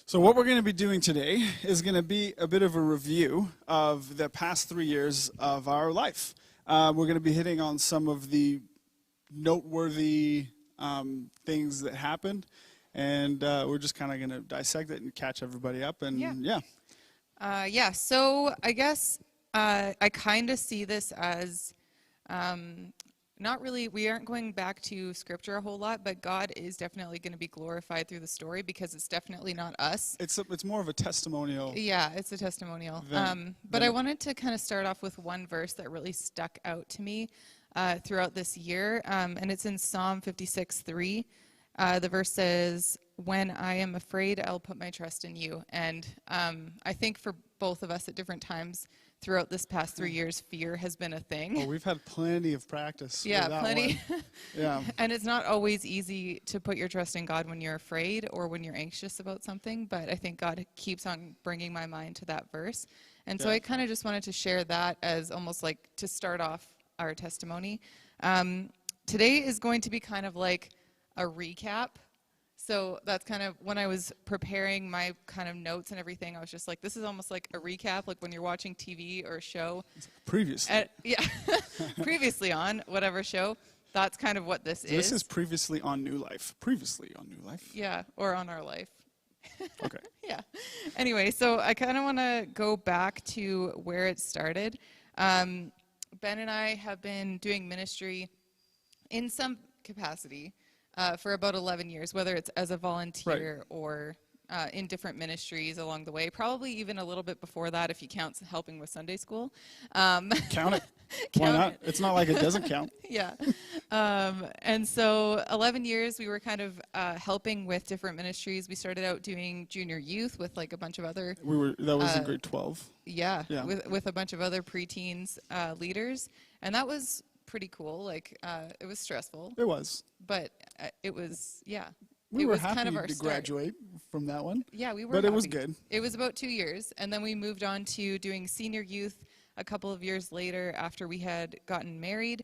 So what we're going to be doing today is going to be a bit of a review of the past 3 years of our life. We're going to be hitting on some of the noteworthy things that happened, and we're just kind of going to dissect it and catch everybody up. And So I guess I kind of see this as not really, we aren't going back to scripture a whole lot, but God is definitely going to be glorified through the story because it's definitely not us. It's more of a testimonial. Yeah, it's a testimonial. But I wanted to kind of start off with one verse that really stuck out to me throughout this year, and it's in Psalm 56:3. The verse says, "When I am afraid, I'll put my trust in you." And I think for both of us at different times throughout this past 3 years, fear has been a thing. Oh, we've had plenty of practice. Yeah, plenty. Yeah. And it's not always easy to put your trust in God when you're afraid or when you're anxious about something, but I think God keeps on bringing my mind to that verse. And so I kind of just wanted to share that as almost like to start off our testimony. Today is going to be kind of like a recap. So that's kind of, when I was preparing my kind of notes and everything, I was just like, this is almost like a recap, like when you're watching TV or a show. Previously. Previously on whatever show. That's kind of what this is. This is previously on New Life. Previously on New Life. Yeah, or on our life. Okay. Yeah. Anyway, so I kind of want to go back to where it started. Ben and I have been doing ministry in some capacity for about 11 years, whether it's as a volunteer or in different ministries along the way. Probably even a little bit before that if you count helping with Sunday school. Count it. Why not? It's not like it doesn't count. Yeah. And so 11 years we were kind of helping with different ministries. We started out doing junior youth with like a bunch of other... That was in grade 12. Yeah. With a bunch of other preteens leaders. And that was pretty cool. Like, it was stressful. It was. But it was, We it were was happy kind of our to start. graduate from that one. Yeah, we were But happy. it was good. It was about 2 years. And then we moved on to doing senior youth a couple of years later after we had gotten married.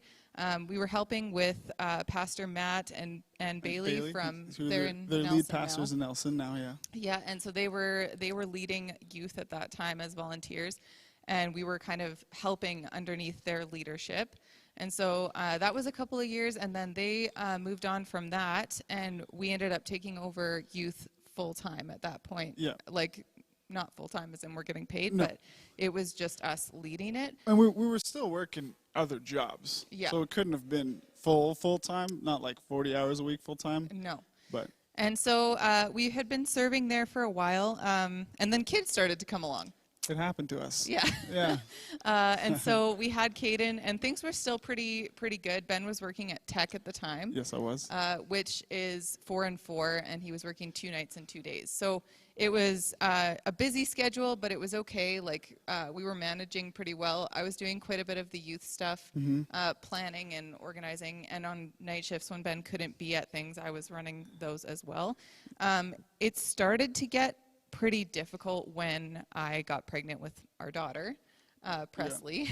We were helping with Pastor Matt and Bailey from they're in They're Nelson lead pastors now. in Nelson now, yeah. Yeah, and so they were leading youth at that time as volunteers. And we were kind of helping underneath their leadership. And so that was a couple of years, and then they moved on from that, and we ended up taking over youth full-time at that point. Yeah. Like, not full-time as in we're getting paid, No. but it was just us leading it. And we were still working other jobs. Yeah. So it couldn't have been full-time, not like 40 hours a week full-time. No. But And so we had been serving there for a while, and then kids started to come along. it happened to us. Yeah. Yeah. And so we had Caden, and things were still pretty good. Ben was working at Tech at the time. Yes, I was. Which is 4 and 4, and he was working 2 nights and 2 days. So it was a busy schedule, but it was okay. Like, we were managing pretty well. I was doing quite a bit of the youth stuff, planning and organizing, and on night shifts when Ben couldn't be at things, I was running those as well. It started to get pretty difficult when I got pregnant with our daughter, Presley,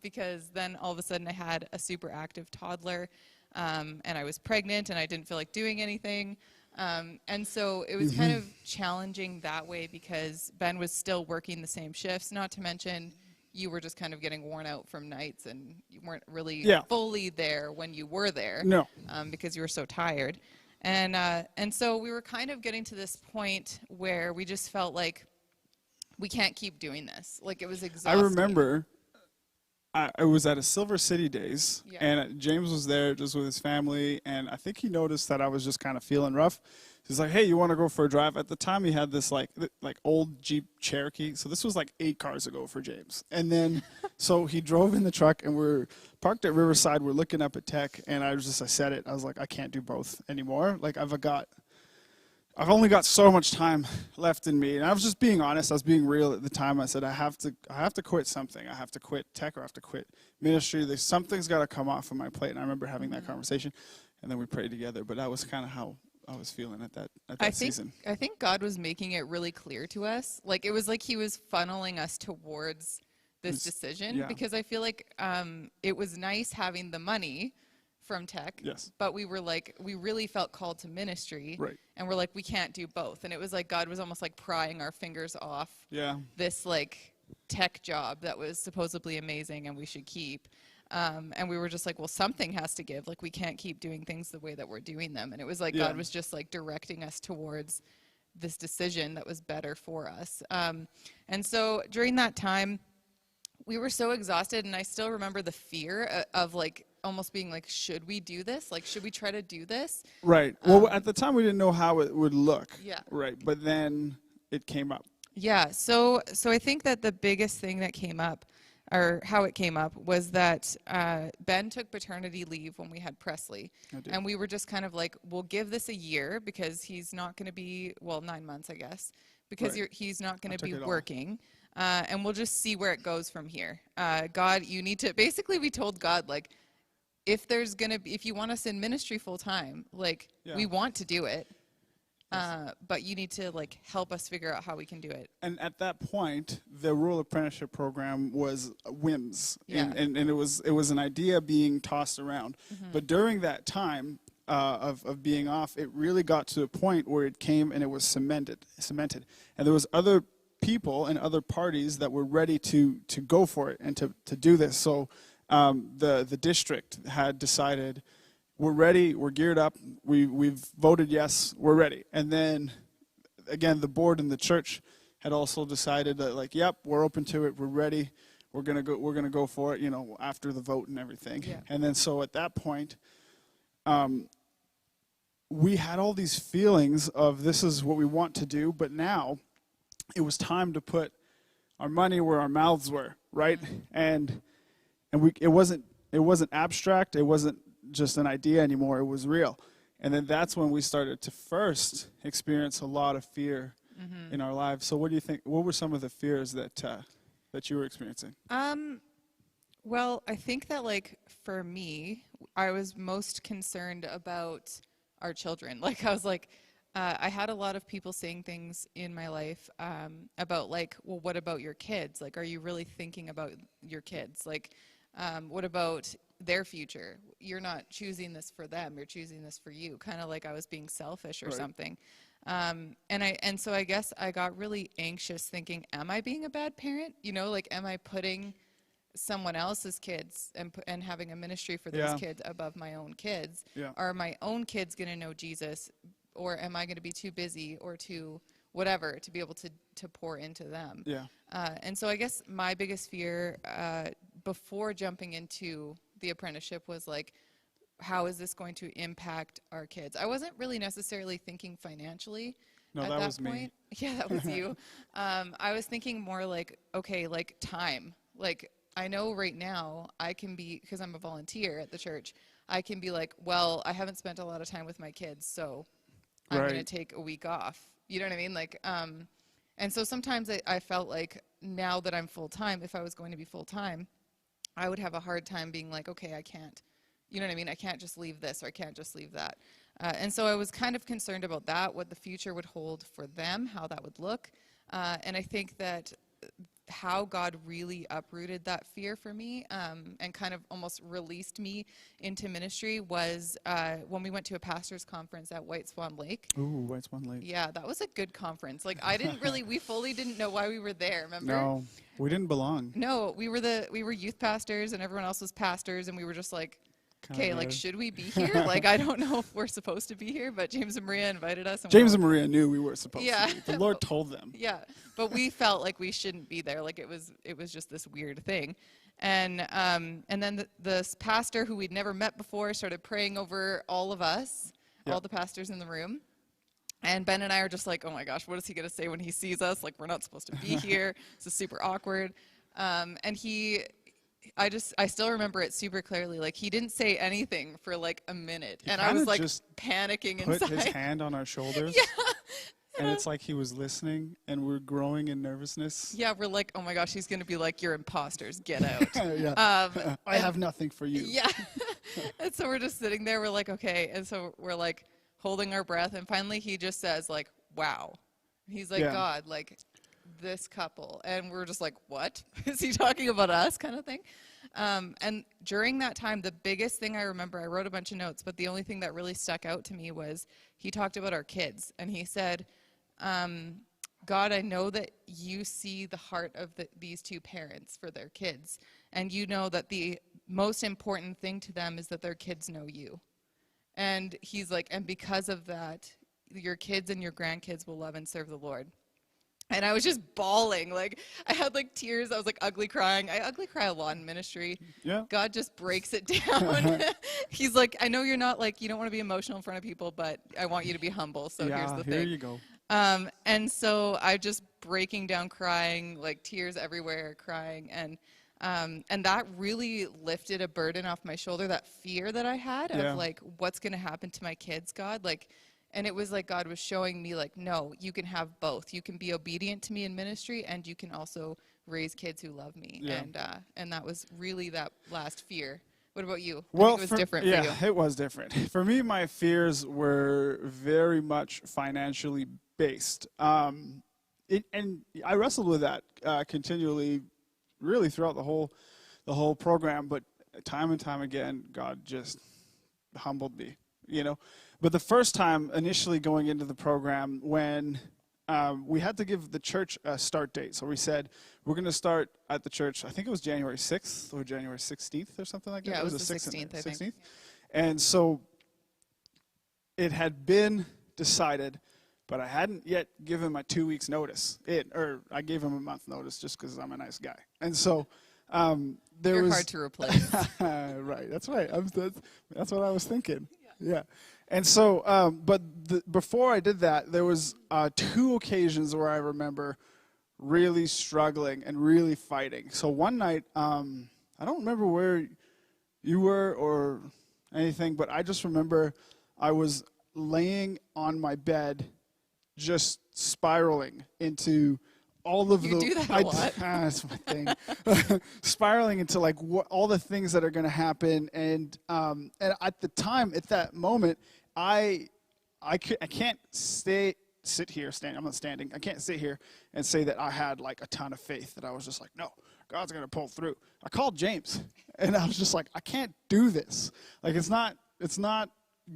because then all of a sudden I had a super active toddler, and I was pregnant and I didn't feel like doing anything. And so it was kind of challenging that way because Ben was still working the same shifts, not to mention you were just kind of getting worn out from nights and you weren't really fully there when you were there. No. Because you were so tired. And so we were kind of getting to this point where we just felt like we can't keep doing this. Like, it was exhausting. I remember I was at a Silver City Days, and James was there just with his family, and I think he noticed that I was just kind of feeling rough. He's like, hey, you want to go for a drive? At the time, he had this like old Jeep Cherokee. So this was like 8 cars ago for James. And then, so he drove in the truck, and we're parked at Riverside. We're looking up at Tech, and I said it. I was like, I can't do both anymore. Like, I've only got so much time left in me. And I was just being honest. I was being real at the time. I said, I have to quit something. I have to quit Tech, or I have to quit ministry. Something's got to come off of my plate. And I remember having that conversation, and then we prayed together. But that was kind of how I was feeling at that season. I think God was making it really clear to us. Like, it was like he was funneling us towards this decision, because I feel like it was nice having the money from tech. Yes. But we were like, we really felt called to ministry. Right. And we're like, we can't do both. And it was like God was almost like prying our fingers off this like tech job that was supposedly amazing and we should keep. And we were just like, well, something has to give. Like, we can't keep doing things the way that we're doing them. And it was like God was just like directing us towards this decision that was better for us. And so during that time, we were so exhausted, and I still remember the fear of like almost being like, should we do this? Like, should we try to do this? Right. Well, at the time we didn't know how it would look. Yeah. Right. But then it came up. Yeah. So I think that the biggest thing that came up, or how it came up, was that Ben took paternity leave when we had Presley. And we were just kind of like, we'll give this a year because he's not going to be, well, 9 months, I guess, because he's not going to be working. And we'll just see where it goes from here. God, you need to, basically we told God, like, if there's going to be, if you want us in ministry full time, like, we want to do it. But you need to like help us figure out how we can do it. And at that point, the Rural Apprenticeship Program was whims, Yeah. and it was an idea being tossed around. But during that time of being off, it really got to a point where it came and it was cemented, and there was other people and other parties that were ready to go for it and to do this. So the district had decided, we're ready, we're geared up, we've voted yes, we're ready. And then, again, the board and the church had also decided that, like, yep, we're open to it, we're ready, we're gonna go for it, you know, after the vote and everything. Yeah. And then so at that point, we had all these feelings of this is what we want to do, but now it was time to put our money where our mouths were, right? And it wasn't abstract, it wasn't just an idea anymore, it was real. And then that's when we started to first experience a lot of fear in our lives. So what do you think, what were some of the fears that you were experiencing? Well, I think that, like, for me, I was most concerned about our children. Like, I was like, I had a lot of people saying things in my life about, like, well, what about your kids? Like, are you really thinking about your kids? Like, what about their future? You're not choosing this for them, you're choosing this for you. Kind of like I was being selfish or something. And so I guess I got really anxious thinking, am I being a bad parent? You know, like, am I putting someone else's kids and having a ministry for those kids above my own kids? Are my own kids going to know Jesus, or am I going to be too busy or too whatever to be able to pour into them? And so I guess my biggest fear before jumping into the apprenticeship was like, how is this going to impact our kids? I wasn't really necessarily thinking financially at that was point. Me. Yeah, that was you. I was thinking more like, okay, like time. Like, I know right now I can be, because I'm a volunteer at the church, I can be like, well, I haven't spent a lot of time with my kids, so I'm going to take a week off. You know what I mean? Like, and so sometimes I felt like now that I'm full-time, if I was going to be full-time, I would have a hard time being like, okay, I can't, you know what I mean? I can't just leave this, or I can't just leave that. And so I was kind of concerned about that, what the future would hold for them, how that would look. And I think that how God really uprooted that fear for me and kind of almost released me into ministry was when we went to a pastor's conference at White Swan Lake. Ooh, White Swan Lake. Yeah, that was a good conference. Like, I didn't really, we fully didn't know why we were there, remember? No, we didn't belong. No, we were youth pastors and everyone else was pastors, and we were just like, okay, like, should we be here? Like, I don't know if we're supposed to be here, but James and Maria invited us. And James and Maria knew we were supposed to be. The Lord told them. Yeah, but we felt like we shouldn't be there. Like, it was just this weird thing. And then this pastor who we'd never met before started praying over all of us, all the pastors in the room. And Ben and I are just like, oh my gosh, what is he going to say when he sees us? Like, we're not supposed to be here. This is super awkward. And I still remember it super clearly. Like, he didn't say anything for like a minute. And I was like panicking inside. Put his hand on our shoulders. And it's like he was listening, and we're growing in nervousness. Yeah, we're like, oh my gosh, he's going to be like, you're imposters, get out. I have nothing for you. Yeah. And so we're just sitting there, we're like, okay. And so we're like holding our breath. And finally he just says like, wow. He's like, God, like, this couple. And we're just like, what? Is he talking about us kind of thing? And during that time, the biggest thing I remember, I wrote a bunch of notes, but the only thing that really stuck out to me was he talked about our kids. And he said, God, I know that you see the heart of these two parents for their kids. And you know that the most important thing to them is that their kids know you. And he's like, and because of that, your kids and your grandkids will love and serve the Lord. And I was just bawling. Like, I had like tears. I was like ugly crying. I ugly cry a lot in ministry. Yeah. God just breaks it down. He's like, I know you're not like, you don't want to be emotional in front of people, but I want you to be humble. So here's the thing. Here you go. And so I just breaking down crying, like tears everywhere, crying. And that really lifted a burden off my shoulder, that fear that I had of like, what's going to happen to my kids, God? Like, and it was like God was showing me like, no, you can have both. You can be obedient to me in ministry, and you can also raise kids who love me. Yeah. And that was really that last fear. What about you? Well, I think it was different for you. Yeah, it was different. For me, my fears were very much financially based. And I wrestled with that continually, really throughout the whole program. But time and time again, God just humbled me, you know. But the first time, initially going into the program, when we had to give the church a start date. So we said, we're going to start at the church, I think it was January 6th or January 16th or something like that. Yeah, it was the 16th, I think. And so it had been decided, but I hadn't yet given my 2 weeks notice. I gave him a month notice just because I'm a nice guy. And so You're hard to replace. Right, that's right. That's what I was thinking. Yeah. And so, before I did that, there was 2 occasions where I remember really struggling and really fighting. So one night, I don't remember where you were or anything, but I just remember I was laying on my bed, just spiraling into all of You do that a lot. That's my thing. Spiraling into like all the things that are going to happen, and at the time, at that moment, I can't sit here. I'm not standing. I can't sit here and say that I had like a ton of faith, that I was just like, no, God's going to pull through. I called James, and I was just like, I can't do this. Like, it's not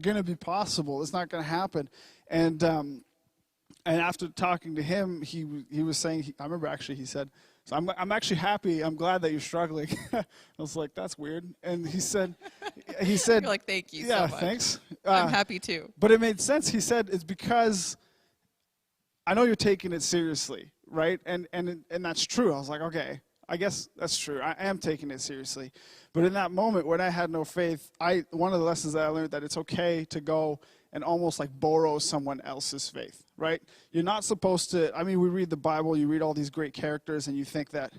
going to be possible. It's not going to happen. And after talking to him, he was saying, I remember actually he said, so I'm actually happy. I'm glad that you're struggling. I was like, that's weird. And he said, You're like, thank you so much. Yeah, thanks. I'm happy too. But it made sense. He said, it's because I know you're taking it seriously, right? And that's true. I was like, okay, I guess that's true. I am taking it seriously. But in that moment when I had no faith, one of the lessons that I learned, that it's okay to go and almost like borrow someone else's faith, right? You're not supposed to, we read the Bible, you read all these great characters, and you think that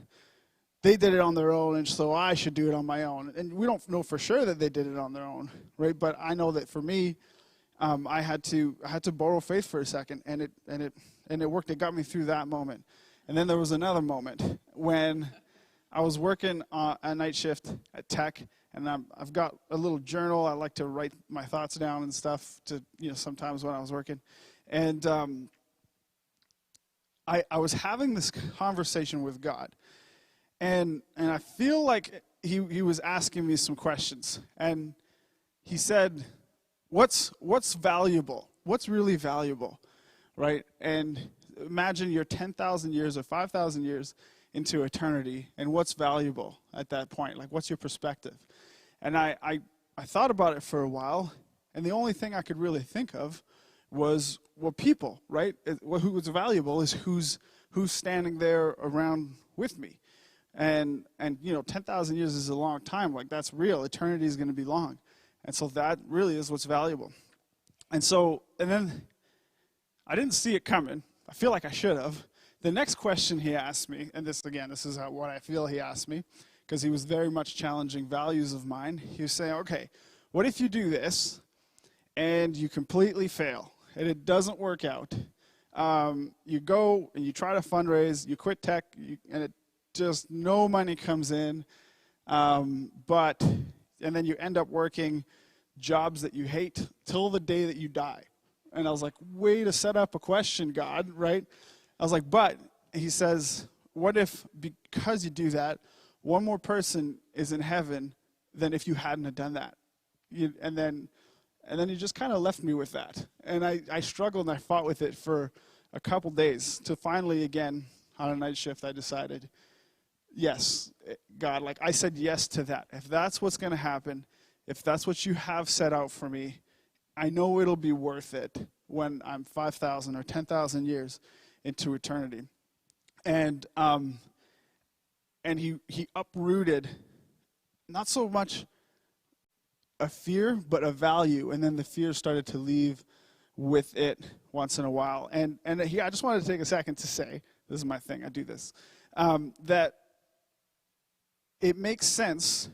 they did it on their own, and so I should do it on my own. And we don't know for sure that they did it on their own, right? But I know that for me, I had to borrow faith for a second, and it worked. It got me through that moment. And then there was another moment when I was working a night shift at Tech, and I've got a little journal. I like to write my thoughts down and stuff sometimes when I was working. And I was having this conversation with God. And I feel like he was asking me some questions. And he said, what's valuable? What's really valuable, right? And imagine you're 10,000 years or 5,000 years into eternity, and what's valuable at that point? Like, what's your perspective? And I thought about it for a while, and the only thing I could really think of was, well, people, right? Who was valuable is who's standing there around with me. And 10,000 years is a long time. Like, that's real. Eternity is going to be long. And so that really is what's valuable. And then I didn't see it coming. I feel like I should have. The next question he asked me, and this is what I feel he asked me, because he was very much challenging values of mine. He was saying, okay, what if you do this and you completely fail and it doesn't work out? You go and you try to fundraise, you quit Tech, and it just no money comes in, and then you end up working jobs that you hate till the day that you die. And I was like, way to set up a question, God, right? I was like, but he says, what if, because you do that, one more person is in heaven than if you hadn't have done that? And then he just kind of left me with that. And I struggled and I fought with it for a couple days to finally, again, on a night shift, I decided, yes, God, like I said yes to that. If that's what's going to happen, if that's what you have set out for me, I know it'll be worth it when I'm 5,000 or 10,000 years into eternity. And he uprooted not so much a fear, but a value, and then the fear started to leave with it once in a while. And I just wanted to take a second to say, this is my thing, I do this, that it makes sense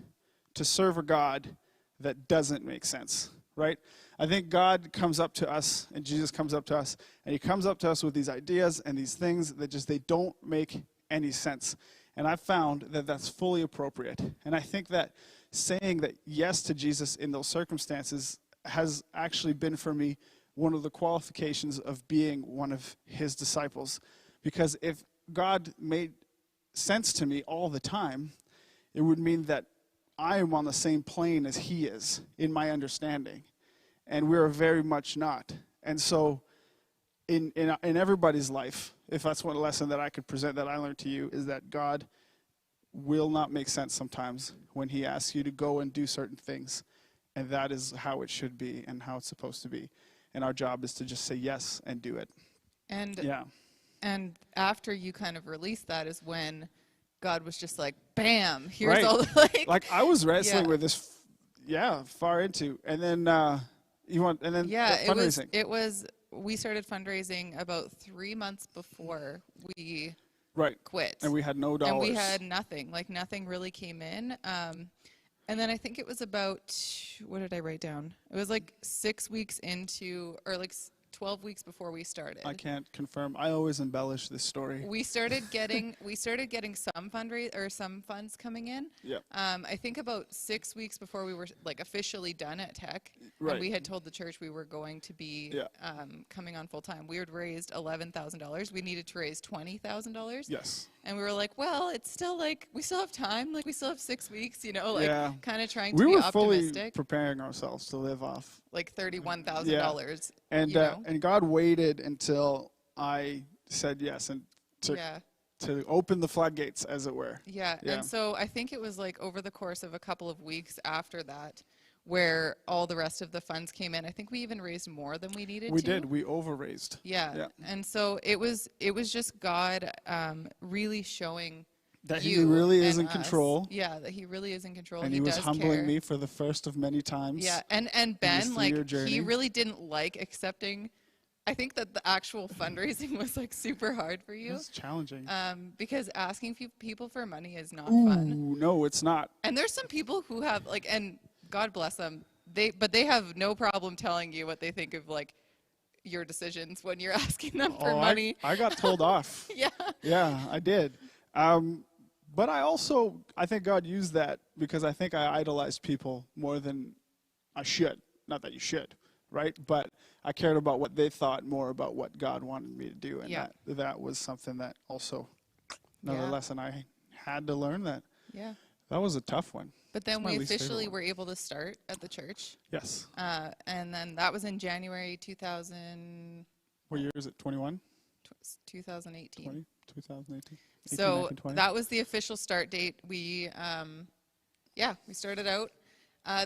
to serve a God that doesn't make sense, right? I think God comes up to us, and Jesus comes up to us, and he comes up to us with these ideas and these things that just, they don't make any sense. And I've found that that's fully appropriate. And I think that saying that yes to Jesus in those circumstances has actually been for me one of the qualifications of being one of his disciples. Because if God made sense to me all the time, it would mean that I am on the same plane as he is in my understanding. And we're very much not. And so in everybody's life, if that's one lesson that I could present that I learned to you, is that God will not make sense sometimes when he asks you to go and do certain things. And that is how it should be and how it's supposed to be. And our job is to just say yes and do it. And yeah. And after you kind of released that is when God was just like, bam, here's all the like I was wrestling with this far into. And then fundraising. It was we started fundraising about 3 months before we quit. And we had no dollars. And we had nothing. Like nothing really came in. And then I think it was about, what did I write down? It was like 6 weeks into, or like 12 weeks before we started. I can't confirm. I always embellish this story. We started getting some some funds coming in. Yeah. I think about 6 weeks before we were like officially done at Tech. Right. And we had told the church we were going to be coming on full time. We had raised $11,000. We needed to raise $20,000. Yes. And we were like, well, it's still like we still have time. Like we still have 6 weeks, kind of trying to be optimistic. We were fully preparing ourselves to live off like $31,000. And and God waited until I said yes and to open the floodgates, as it were. Yeah. And so I think it was like over the course of a couple of weeks after that where all the rest of the funds came in. I think we even raised more than we needed to. We did. We over-raised. Yeah. And so it was just God really showing that he really is in control. Yeah, that he really is in control. And he was humbling me for the first of many times. Yeah, and Ben, like, he really didn't like accepting. I think that the actual fundraising was like super hard for you. It was challenging. Because asking people for money is not fun. No, it's not. And there's some people who have like, and God bless them, they have no problem telling you what they think of like your decisions when you're asking them for money. I got told off. Yeah. Yeah, I did. But I think God used that because I think I idolized people more than I should. Not that you should, right? But I cared about what they thought more about what God wanted me to do. And that was something that also, another lesson I had to learn that. Yeah. That was a tough one. But then we officially were able to start at the church. Yes. And then that was in January 2000. What year is it? 21? 2018. 2018. So that was the official start date. We started out.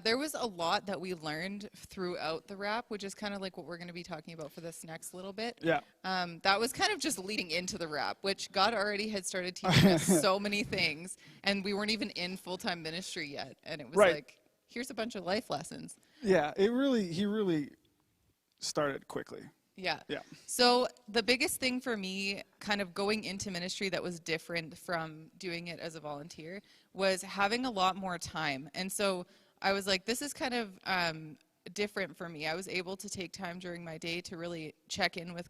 There was a lot that we learned throughout the wrap, which is kind of like what we're going to be talking about for this next little bit. Yeah. That was kind of just leading into the wrap, which God already had started teaching us so many things, and we weren't even in full-time ministry yet. And it was like, here's a bunch of life lessons. Yeah, he really started quickly. Yeah. So the biggest thing for me kind of going into ministry that was different from doing it as a volunteer was having a lot more time. And so I was like, this is kind of different for me. I was able to take time during my day to really check in with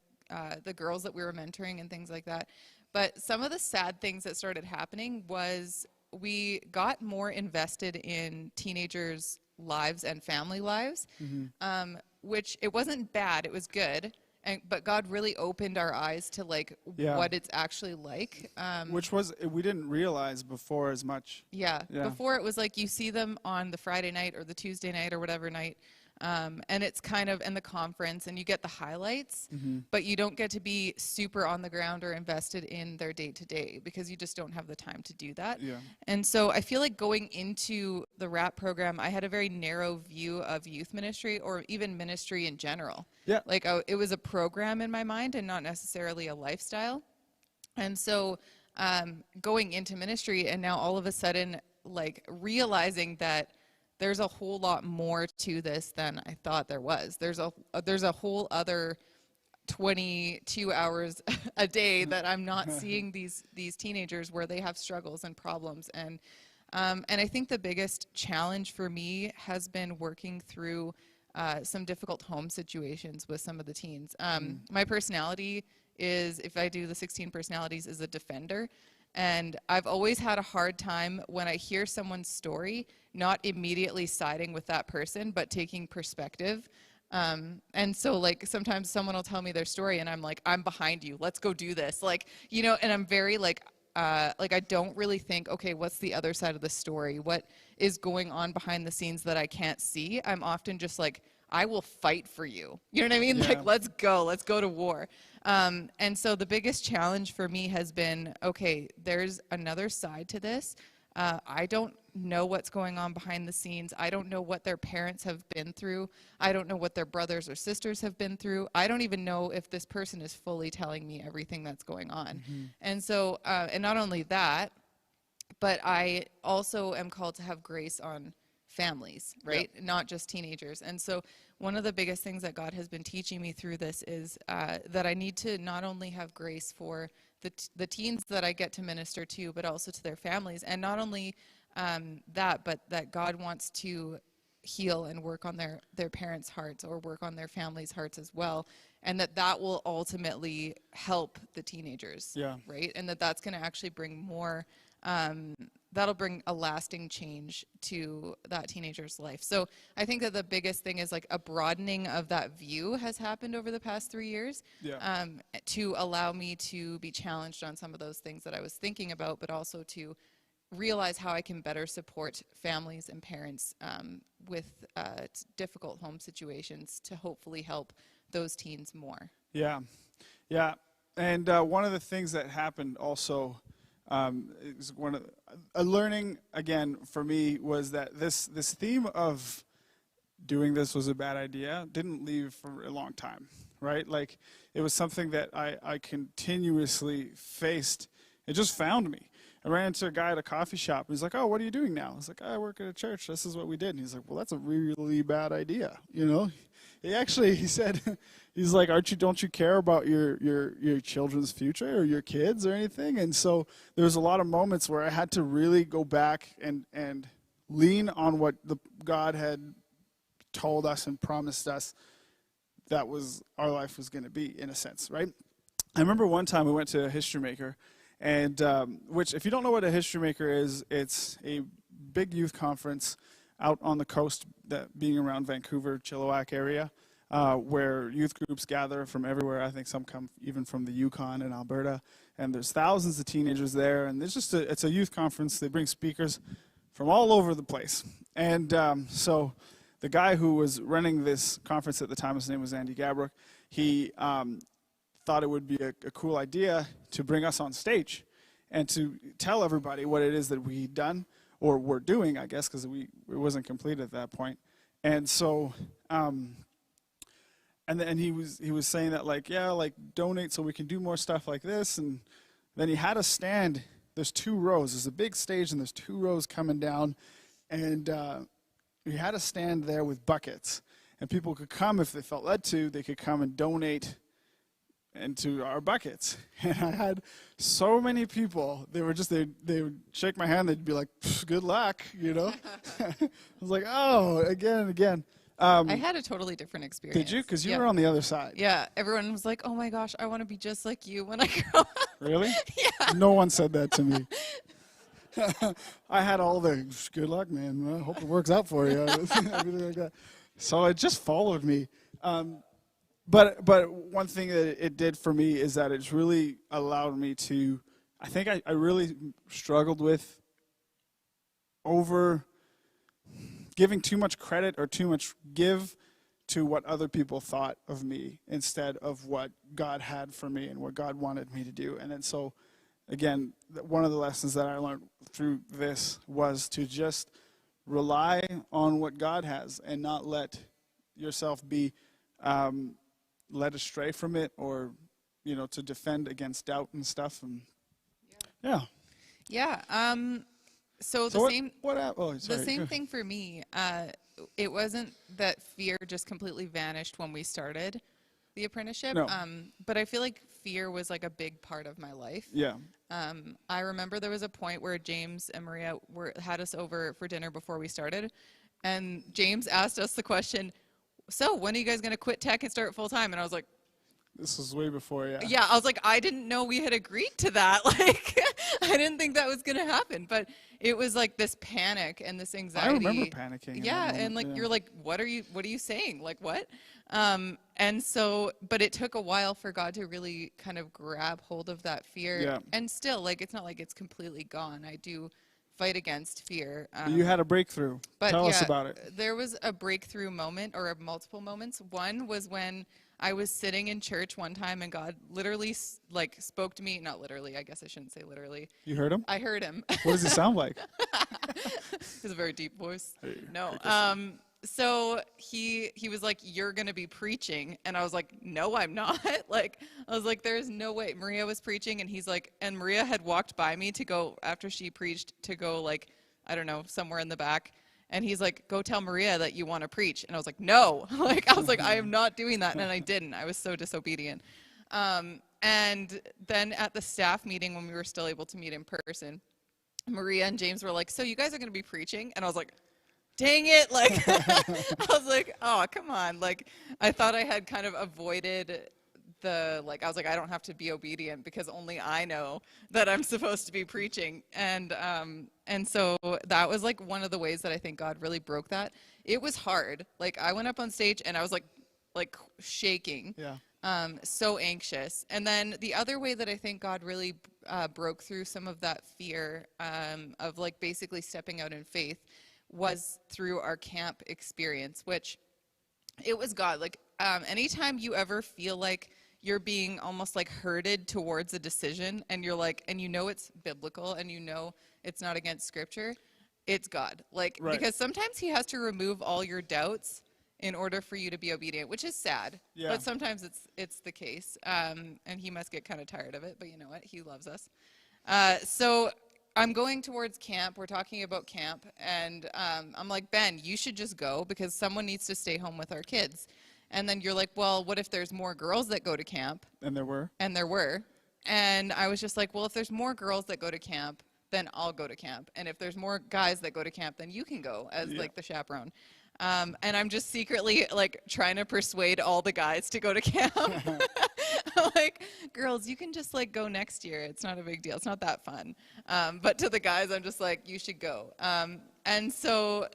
the girls that we were mentoring and things like that. But some of the sad things that started happening was we got more invested in teenagers' lives and family lives, which it wasn't bad. It was good. But God really opened our eyes to like what it's actually like. Which we didn't realize before as much. Yeah. Before it was like you see them on the Friday night or the Tuesday night or whatever night. And it's kind of in the conference and you get the highlights, but you don't get to be super on the ground or invested in their day to day because you just don't have the time to do that. Yeah. And so I feel like going into the RAP program, I had a very narrow view of youth ministry or even ministry in general. Yeah. Like it was a program in my mind and not necessarily a lifestyle. And so going into ministry and now all of a sudden like realizing that there's a whole lot more to this than I thought there was. There's a whole other 22 hours a day that I'm not seeing these teenagers where they have struggles and problems. And I think the biggest challenge for me has been working through some difficult home situations with some of the teens. My personality is, if I do the 16 personalities, is a defender. And I've always had a hard time when I hear someone's story, not immediately siding with that person, but taking perspective. And so like sometimes someone will tell me their story and I'm like, I'm behind you. Let's go do this. Like, you know, and I'm very like I don't really think, okay, what's the other side of the story? What is going on behind the scenes that I can't see? I'm often just like, I will fight for you. You know what I mean? Yeah. Like, let's go to war. And so the biggest challenge for me has been, okay, there's another side to this. I don't know what's going on behind the scenes. I don't know what their parents have been through. I don't know what their brothers or sisters have been through. I don't even know if this person is fully telling me everything that's going on. And so, and not only that, but I also am called to have grace on families, right? Yep. Not just teenagers. And so one of the biggest things that God has been teaching me through this is that I need to not only have grace for the teens that I get to minister to, but also to their families. And not only that, but that God wants to heal and work on their parents' hearts or work on their families' hearts as well. And that will ultimately help the teenagers, right? And that's going to actually bring more that'll bring a lasting change to that teenager's life. So I think that the biggest thing is like a broadening of that view has happened over the past 3 years to allow me to be challenged on some of those things that I was thinking about, but also to realize how I can better support families and parents with difficult home situations to hopefully help those teens more. Yeah. And one of the things that happened also is one of a learning again for me was that this theme of doing this was a bad idea didn't leave for a long time, right? Like it was something that I continuously faced. It just found me. I ran into a guy at a coffee shop. He's like, "Oh, what are you doing now?" I was like, "I work at a church. This is what we did." And he's like, "Well, that's a really bad idea." You know, he said, he's like, don't you care about your children's future or your kids or anything? And so there was a lot of moments where I had to really go back and lean on what God had told us and promised us that was our life was going to be, in a sense, right? I remember one time we went to a History Maker, and which, if you don't know what a History Maker is, it's a big youth conference out on the coast, that being around Vancouver, Chilliwack area, where youth groups gather from everywhere. I think some come even from the Yukon and Alberta, and there's thousands of teenagers there, and it's a youth conference. They bring speakers from all over the place. And so the guy who was running this conference at the time, his name was Andy Gabrick, he thought it would be a cool idea to bring us on stage and to tell everybody what it is that we'd done, or were doing, I guess, because it wasn't complete at that point. And so, and he was saying that, like, donate so we can do more stuff like this. And then he had a stand. There's 2 rows. There's a big stage, and there's 2 rows coming down. And we had a stand there with buckets. And people could come if they felt led to. They could come and donate into our buckets. And I had so many people. They would shake my hand. They'd be like, "Good luck," you know. I was like, "Oh, again and again." I had a totally different experience. Did you? Because you were on the other side. Yeah, everyone was like, "Oh my gosh, I want to be just like you when I grow up." Really? Yeah. No one said that to me. I had all the "good luck, man. I hope it works out for you." Everything like that. So it just followed me. But one thing that it did for me is that it's really allowed me to, I think I really struggled with over giving too much credit or too much give to what other people thought of me instead of what God had for me and what God wanted me to do. And then so, again, one of the lessons that I learned through this was to just rely on what God has and not let yourself be led astray from it, or to defend against doubt and stuff. And yeah. So the So same the same thing for me. It wasn't that fear just completely vanished when we started the apprenticeship. No. But I feel like fear was like a big part of my life. Yeah. I remember there was a point where James and Maria had us over for dinner before we started, and James asked us the question, "So when are you guys going to quit tech and start full time?" And I was like, This was way before, yeah. yeah, I was like, I didn't know we had agreed to that. Like, I didn't think that was going to happen. But it was like this panic and this anxiety. I remember panicking. Yeah, and like you're like, what are you saying? Like, what? And so, but it took a while for God to really kind of grab hold of that fear. Yeah. And still, like, it's not like it's completely gone. I do fight against fear. You had a breakthrough. But Tell us yeah, about it. There was a breakthrough moment, or multiple moments. One was when I was sitting in church one time and God literally like spoke to me. Not literally, I guess I shouldn't say literally. You heard him? I heard him. What does he sound like? He has a very deep voice. Hey, No. So he was like, "You're going to be preaching." And I was like, "No, I'm not." Like, I was like, "There's no way." Maria was preaching, and he's like, and Maria had walked by me to go, after she preached, to go like, I don't know, somewhere in the back. And he's like, "Go tell Maria that you want to preach." And I was like, "No." Like, I was like, "I am not doing that." And I didn't. I was so disobedient. And then at the staff meeting, when we were still able to meet in person, Maria and James were like, "So you guys are going to be preaching?" And I was like, dang it. Like, I was like, oh, come on. Like, I thought I had kind of avoided I was like, I don't have to be obedient because only I know that I'm supposed to be preaching. And so that was like one of the ways that I think God really broke that. It was hard. Like, I went up on stage and I was like shaking. Yeah. So anxious. And then the other way that I think God really broke through some of that fear of like basically stepping out in faith was through our camp experience, which it was God. Like, anytime you ever feel like you're being almost like herded towards a decision, and you're like, and it's biblical, and it's not against scripture, it's God. Like, right. Because sometimes he has to remove all your doubts in order for you to be obedient, which is sad. Yeah. But sometimes it's the case. And he must get kind of tired of it, but you know what? He loves us. So I'm going towards camp. We're talking about camp. And I'm like, Ben, you should just go because someone needs to stay home with our kids. And then you're like, well, what if there's more girls that go to camp? And there were. And I was just like, well, if there's more girls that go to camp, then I'll go to camp. And if there's more guys that go to camp, then you can go as like the chaperone. And I'm just secretly like trying to persuade all the guys to go to camp. I'm like, girls, you can just like go next year. It's not a big deal. It's not that fun. But to the guys, I'm just like, you should go. And so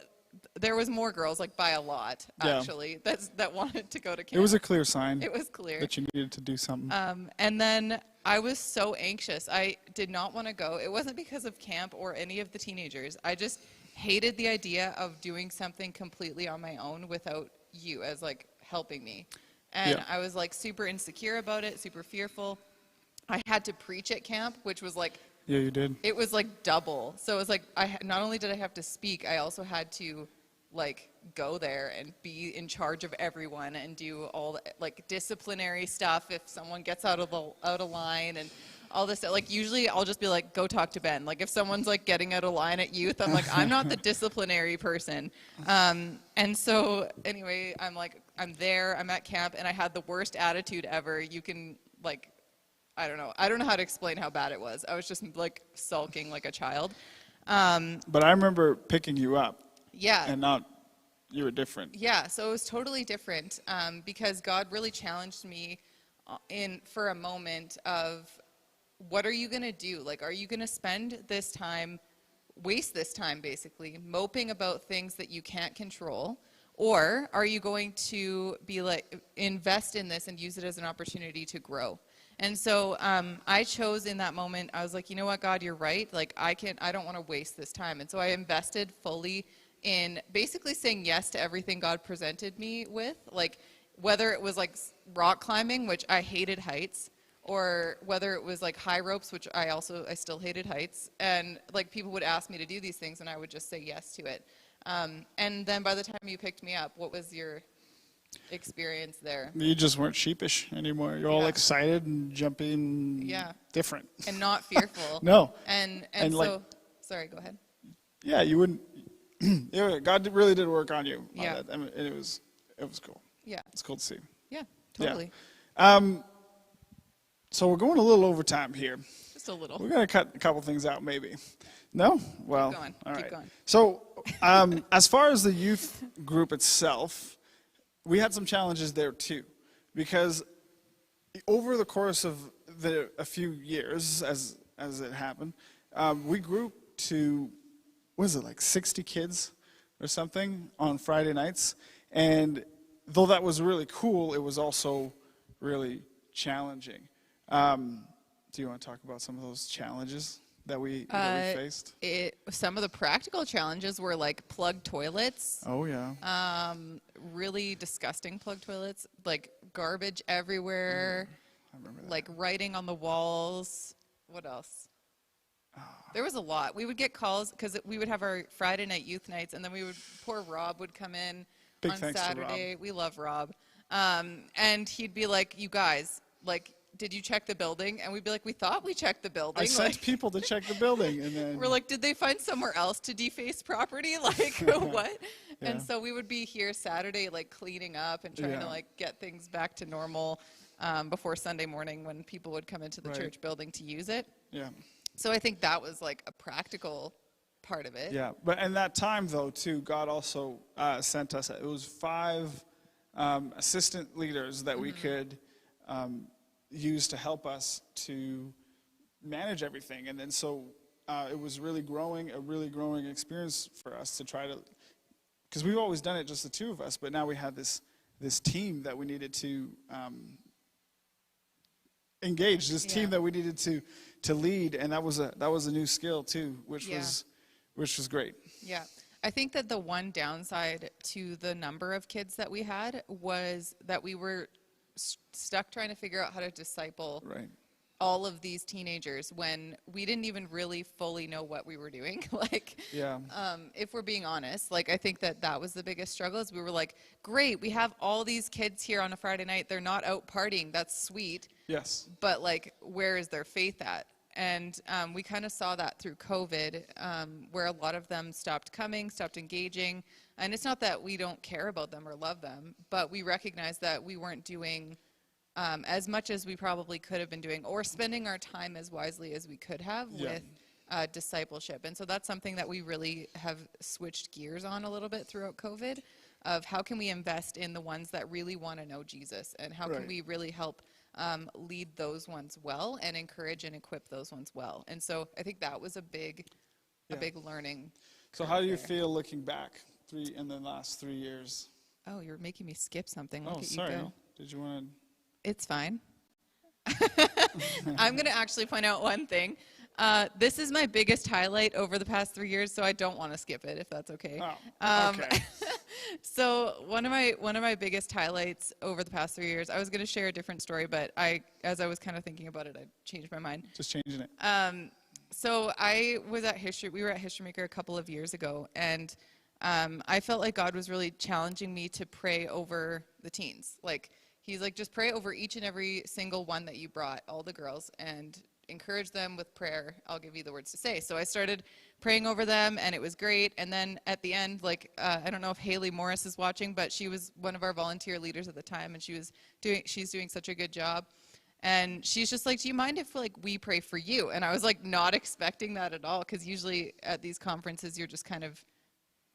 there was more girls, like by a lot, actually, that wanted to go to camp. It was a clear sign. It was clear that you needed to do something. And then I was so anxious. I did not want to go. It wasn't because of camp or any of the teenagers. I just hated the idea of doing something completely on my own without you as like helping me. And I was like super insecure about it, super fearful. I had to preach at camp, which was like, yeah, you did. It was like double. So it was like, not only did I have to speak, I also had to like go there and be in charge of everyone and do all the, like disciplinary stuff if someone gets out of line and all this stuff. Like usually I'll just be like, go talk to Ben. Like if someone's like getting out of line at youth, I'm like, I'm not the disciplinary person. And so anyway, I'm there, I'm at camp, and I had the worst attitude ever. You can like, I don't know how to explain how bad it was. I was just like sulking like a child. But I remember picking you up. Yeah. And you were different. Yeah, so it was totally different because God really challenged me for a moment of, what are you going to do? Like, are you going to spend this time, waste this time basically, moping about things that you can't control? Or are you going to be like, invest in this and use it as an opportunity to grow? And so I chose in that moment, I was like, you know what, God, you're right. Like, I don't want to waste this time. And so I invested fully in basically saying yes to everything God presented me with. Like, whether it was like rock climbing, which I hated heights, or whether it was like high ropes, which I still hated heights. And like, people would ask me to do these things and I would just say yes to it. And then by the time you picked me up, what was your experience there? You just weren't sheepish anymore. You're all excited and jumping. Yeah. Different. And not fearful. No. And so, like, sorry, go ahead. Yeah, you wouldn't. God really did work on you. Yeah. On that. I mean, it was cool. Yeah. It's cool to see. Yeah, totally. Yeah. So we're going a little over time here. Just a little. We're going to cut a couple things out, maybe. No? Well, Keep going. all right. Keep going. So as far as the youth group itself, we had some challenges there too, because over the course of a few years, as it happened, we grew to, what is it, like 60 kids or something on Friday nights. And though that was really cool, it was also really challenging. Do you want to talk about some of those challenges that we faced? Some of the practical challenges were like plugged toilets. Oh, yeah. Really disgusting plugged toilets, like garbage everywhere, I remember that. like writing on the walls. What else? There was a lot. We would get calls because we would have our Friday night youth nights, and then poor Rob would come in Big on thanks to Saturday. Rob. We love Rob. And he'd be like, you guys, like, did you check the building? And we'd be like, we thought we checked the building. I sent people to check the building, and then we're like, did they find somewhere else to deface property? Like, what? Yeah. And so we would be here Saturday, like, cleaning up and trying to, like, get things back to normal before Sunday morning when people would come into the church building to use it. Yeah. So I think that was, like, a practical part of it. Yeah, but in that time, though, too, God also sent us, it was 5 assistant leaders that we could use to help us to manage everything. And then so it was a really growing experience for us to try to, because we've always done it just the two of us, but now we had this team that we needed to engage, this team that we needed to lead, and that was a new skill too, which was great. Yeah. I think that the one downside to the number of kids that we had was that we were stuck trying to figure out how to disciple all of these teenagers when we didn't even really fully know what we were doing. Like, if we're being honest, like, I think that was the biggest struggle is we were like, great, we have all these kids here on a Friday night. They're not out partying. That's sweet. Yes. But, like, where is their faith at? And we kind of saw that through COVID, where a lot of them stopped coming, stopped engaging. And it's not that we don't care about them or love them, but we recognize that we weren't doing as much as we probably could have been doing, or spending our time as wisely as we could have with discipleship. And so that's something that we really have switched gears on a little bit throughout COVID, of how can we invest in the ones that really want to know Jesus, and how can we really help lead those ones well and encourage and equip those ones well. And so I think that was a big learning. So how do you feel looking back in the last 3 years? Oh, you're making me skip something. Look Oh, at sorry. you go. Did you want to? It's fine. I'm going to actually point out one thing. This is my biggest highlight over the past 3 years, so I don't want to skip it, if that's okay. Oh, okay. So one of my biggest highlights over the past 3 years, I was going to share a different story, but as I was kind of thinking about it, I changed my mind. Just changing it. So we were at History Maker a couple of years ago, and I felt like God was really challenging me to pray over the teens. Like, he's like, just pray over each and every single one that you brought, all the girls, and encourage them with prayer. I'll give you the words to say. So I started praying over them, and it was great. And then at the end, like, I don't know if Haley Morris is watching, but she was one of our volunteer leaders at the time, and she's doing such a good job. And she's just like, do you mind if, like, we pray for you? And I was like, not expecting that at all, because usually at these conferences, you're just kind of,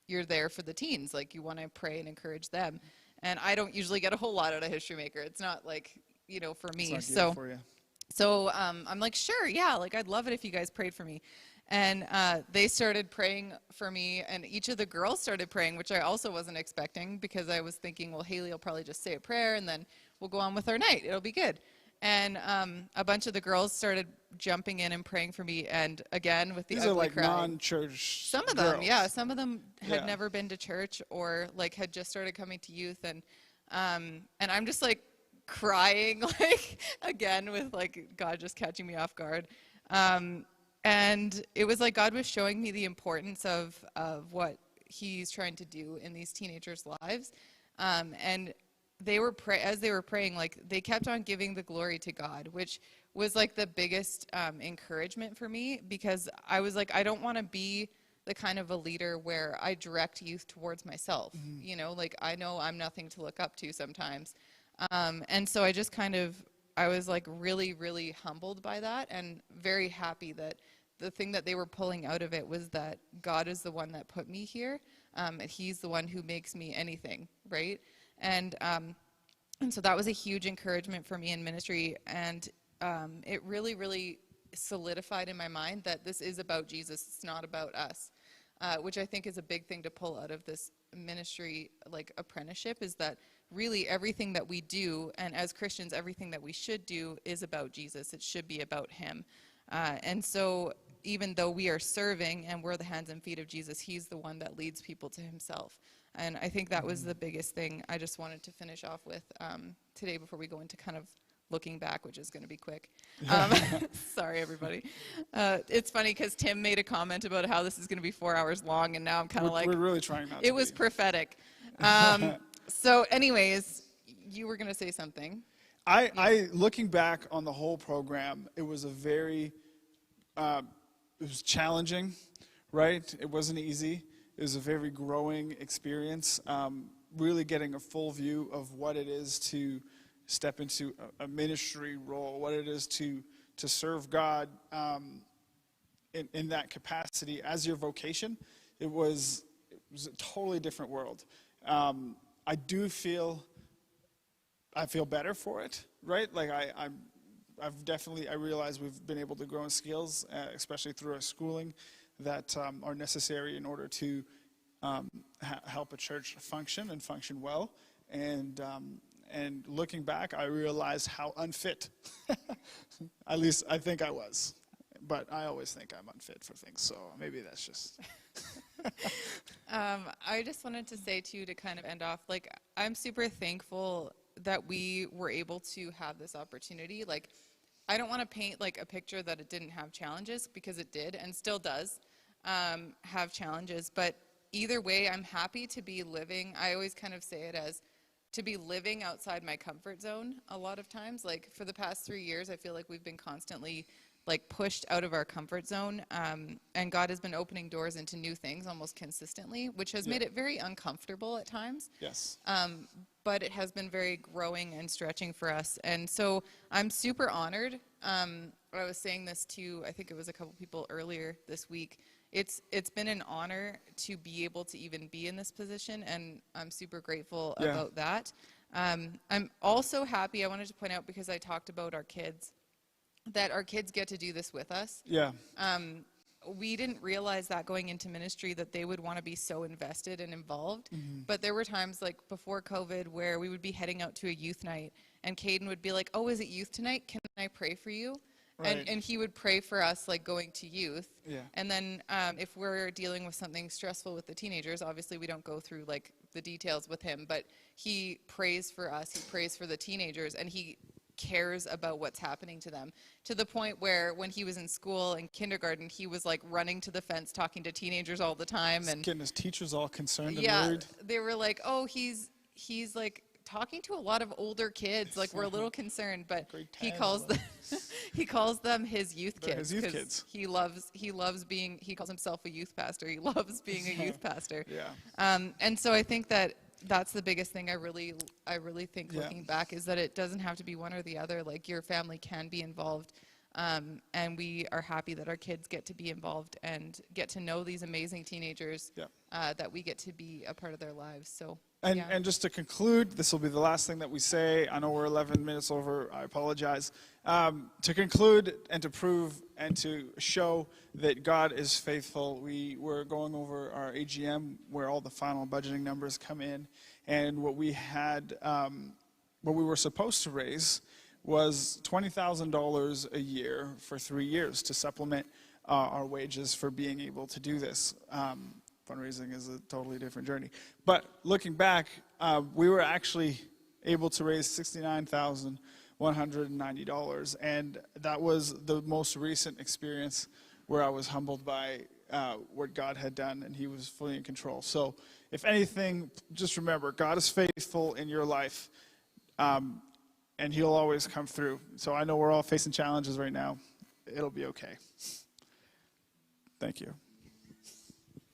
you're there for the teens. Like, you want to pray and encourage them. And I don't usually get a whole lot out of History Maker. It's not like, for me. It's not geared for you. So I'm like, sure, yeah, like, I'd love it if you guys prayed for me. And they started praying for me, and each of the girls started praying, which I also wasn't expecting, because I was thinking, well, Haley will probably just say a prayer and then we'll go on with our night. It'll be good. And a bunch of the girls started jumping in and praying for me, and again with the These ugly are like cry. non-church Some of girls. them, yeah. Some of them had never been to church, or like had just started coming to youth, and I'm just like crying, like again with like God just catching me off guard. And it was like God was showing me the importance of what He's trying to do in these teenagers' lives, and they were as they were praying, like they kept on giving the glory to God, which was like the biggest encouragement for me, because I was like, I don't want to be the kind of a leader where I direct youth towards myself. You know, like I know I'm nothing to look up to sometimes, and so I just I was like really, really humbled by that, and very happy that the thing that they were pulling out of it was that God is the one that put me here, and He's the one who makes me anything, right? And so that was a huge encouragement for me in ministry, and it really, really solidified in my mind that this is about Jesus. It's not about us, which I think is a big thing to pull out of this ministry, like apprenticeship, is that really everything that we do, and as Christians, everything that we should do is about Jesus. It should be about Him. And so even though we are serving and we're the hands and feet of Jesus, He's the one that leads people to Himself. And I think that was the biggest thing I just wanted to finish off with today before we go into kind of looking back, which is going to be quick. Sorry, everybody. It's funny because Tim made a comment about how this is going to be 4 hours long, and now I'm kind of like... We're really trying not to. It was prophetic. So anyways, you were going to say something. I looking back on the whole program, it was a very, it was challenging, right? It wasn't easy. It was a very growing experience, really getting a full view of what it is to step into a ministry role, what it is to serve God in that capacity as your vocation. It was a totally different world. I feel better for it, right? Like I realize we've been able to grow in skills, especially through our schooling, that are necessary in order to help a church function and function well. And looking back, I realized how unfit, at least I think I was. But I always think I'm unfit for things, so maybe that's just... I just wanted to say, too, to kind of end off, like, I'm super thankful that we were able to have this opportunity. Like, I don't want to paint, like, a picture that it didn't have challenges, because it did and still does have challenges. But either way, I'm happy to be living. I always kind of say it as to be living outside my comfort zone a lot of times. Like, for the past 3 years, I feel like we've been constantly like pushed out of our comfort zone, and God has been opening doors into new things almost consistently, which has made it very uncomfortable at times. Yes. But it has been very growing and stretching for us, and so I'm super honored. I was saying this to, I think it was a couple people earlier this week. It's been an honor to be able to even be in this position, and I'm super grateful about that. I'm also happy, I wanted to point out, because I talked about our kids, that our kids get to do this with us. Yeah. We didn't realize that going into ministry that they would want to be so invested and involved. But there were times like before COVID where we would be heading out to a youth night and Caden would be like, oh, is it youth tonight? Can I pray for you? Right. And he would pray for us, like going to youth. Yeah. And then if we're dealing with something stressful with the teenagers, obviously we don't go through like the details with him, but he prays for us, he prays for the teenagers, and he cares about what's happening to them, to the point where when he was in school in kindergarten, he was like running to the fence talking to teenagers all the time, and getting his teachers all concerned and worried. They were like, oh, he's like talking to a lot of older kids, like we're a little concerned, but he calls them his youth kids. His youth kids. He loves being, he calls himself a youth pastor. He loves being a youth pastor. Yeah. And so I think that's the biggest thing I really think looking back, is that it doesn't have to be one or the other. Like your family can be involved And we are happy that our kids get to be involved and get to know these amazing teenagers, that we get to be a part of their lives. So. And just to conclude, this will be the last thing that we say. I know we're 11 minutes over. I apologize. To conclude and to prove and to show that God is faithful, we were going over our AGM where all the final budgeting numbers come in. And what we had, what we were supposed to raise was $20,000 a year for 3 years to supplement our wages for being able to do this. Fundraising is a totally different journey. But looking back, we were actually able to raise $69,190. And that was the most recent experience where I was humbled by what God had done, and he was fully in control. So if anything, just remember, God is faithful in your life, and he'll always come through. So I know we're all facing challenges right now. It'll be okay. Thank you.